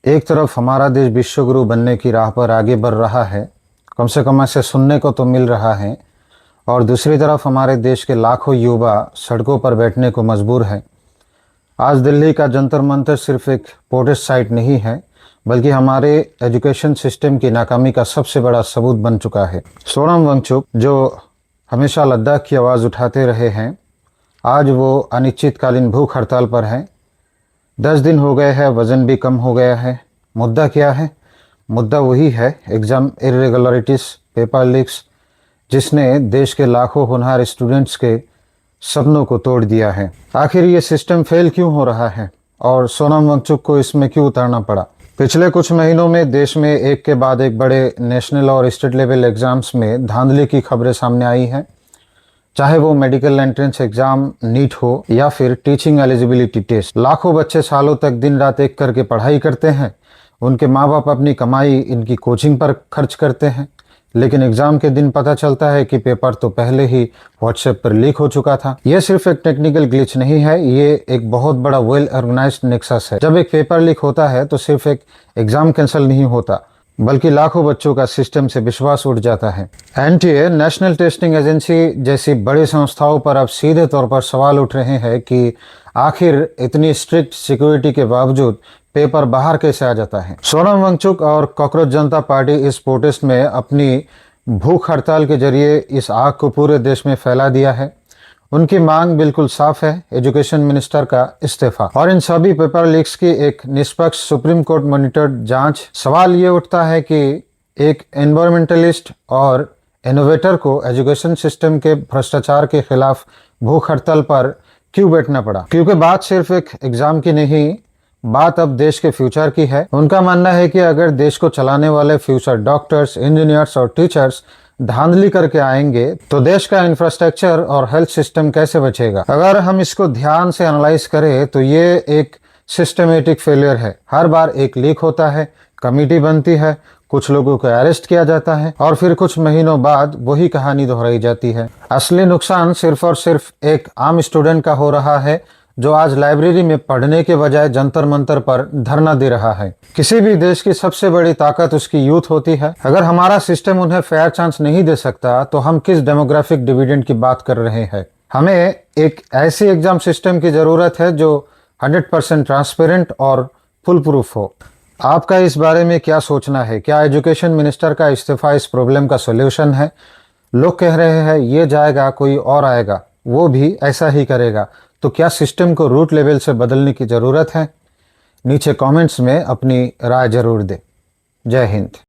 एक तरफ हमारा देश विश्वगुरु बनने की राह पर आगे बढ़ रहा है, कम से कम ऐसे सुनने को तो मिल रहा है, और दूसरी तरफ हमारे देश के लाखों युवा सड़कों पर बैठने को मजबूर है। आज दिल्ली का जंतर मंतर सिर्फ एक प्रोटेस्ट साइट नहीं है, बल्कि हमारे एजुकेशन सिस्टम की नाकामी का सबसे बड़ा सबूत बन चुका है। सोनम वांगचुक, जो हमेशा लद्दाख की आवाज़ उठाते रहे हैं, आज वो अनिश्चितकालीन भूख हड़ताल पर हैं। 10 दिन हो गए हैं, वज़न भी कम हो गया है। मुद्दा क्या है? मुद्दा वही है, एग्ज़ाम इरेगुलरिटीज़, पेपर लीक्स, जिसने देश के लाखों होनहार स्टूडेंट्स के सपनों को तोड़ दिया है। आखिर ये सिस्टम फेल क्यों हो रहा है और सोनम वांगचुक को इसमें क्यों उतरना पड़ा? पिछले कुछ महीनों में देश में एक के बाद एक बड़े नेशनल और स्टेट लेवल एग्ज़ाम्स में धांधली की खबरें सामने आई हैं। चाहे वो मेडिकल एंट्रेंस एग्जाम नीट हो या फिर टीचिंग एलिजिबिलिटी टेस्ट, लाखों बच्चे सालों तक दिन रात एक करके पढ़ाई करते हैं। उनके माँ बाप अपनी कमाई इनकी कोचिंग पर खर्च करते हैं, लेकिन एग्जाम के दिन पता चलता है कि पेपर तो पहले ही व्हाट्सएप पर लीक हो चुका था। यह सिर्फ एक टेक्निकल ग्लिच नहीं है, ये एक बहुत बड़ा वेल ऑर्गेनाइज्ड नेक्सस है। जब एक पेपर लीक होता है तो सिर्फ एक एग्जाम कैंसिल नहीं होता, बल्कि लाखों बच्चों का सिस्टम से विश्वास उठ जाता है। एनटीए, नेशनल टेस्टिंग एजेंसी जैसी बड़ी संस्थाओं पर अब सीधे तौर पर सवाल उठ रहे हैं कि आखिर इतनी स्ट्रिक्ट सिक्योरिटी के बावजूद पेपर बाहर कैसे आ जाता है। सोनम वांगचुक और कॉकरोच जनता पार्टी इस प्रोटेस्ट में अपनी भूख हड़ताल के जरिए इस आग को पूरे देश में फैला दिया है। उनकी मांग बिल्कुल साफ है, एजुकेशन मिनिस्टर का इस्तीफा और इन सभी पेपर लीक्स की एक निष्पक्ष सुप्रीम कोर्ट मॉनिटर्ड जांच। सवाल ये उठता है कि एक एनवायरमेंटलिस्ट और इनोवेटर को एजुकेशन सिस्टम के भ्रष्टाचार के खिलाफ भूख हड़ताल पर क्यों बैठना पड़ा? क्योंकि बात सिर्फ एक एग्जाम की नहीं, बात अब देश के फ्यूचर की है। उनका मानना है कि अगर देश को चलाने वाले फ्यूचर डॉक्टर्स, इंजीनियर्स और टीचर्स धांधली करके आएंगे तो देश का इंफ्रास्ट्रक्चर और हेल्थ सिस्टम कैसे बचेगा? अगर हम इसको ध्यान से एनालाइज करें तो ये एक सिस्टमेटिक फेलियर है। हर बार एक लीक होता है, कमेटी बनती है, कुछ लोगों को अरेस्ट किया जाता है और फिर कुछ महीनों बाद वही कहानी दोहराई जाती है। असली नुकसान सिर्फ और सिर्फ एक आम स्टूडेंट का हो रहा है, जो आज लाइब्रेरी में पढ़ने के बजाय जंतर मंतर पर धरना दे रहा है। किसी भी देश की सबसे बड़ी ताकत उसकी यूथ होती है। अगर हमारा सिस्टम उन्हें फेयर चांस नहीं दे सकता तो हम किस डेमोग्राफिक डिविडेंड की बात कर रहे हैं? हमें एक ऐसी एग्जाम सिस्टम की जरूरत है जो 100% ट्रांसपेरेंट और फुल प्रूफ हो। आपका इस बारे में क्या सोचना है? क्या एजुकेशन मिनिस्टर का इस्तीफा इस प्रॉब्लम का सोल्यूशन है? लोग कह रहे हैं ये जाएगा, कोई और आएगा, वो भी ऐसा ही करेगा। तो क्या सिस्टम को रूट लेवल से बदलने की ज़रूरत है? नीचे कमेंट्स में अपनी राय जरूर दें। जय हिंद।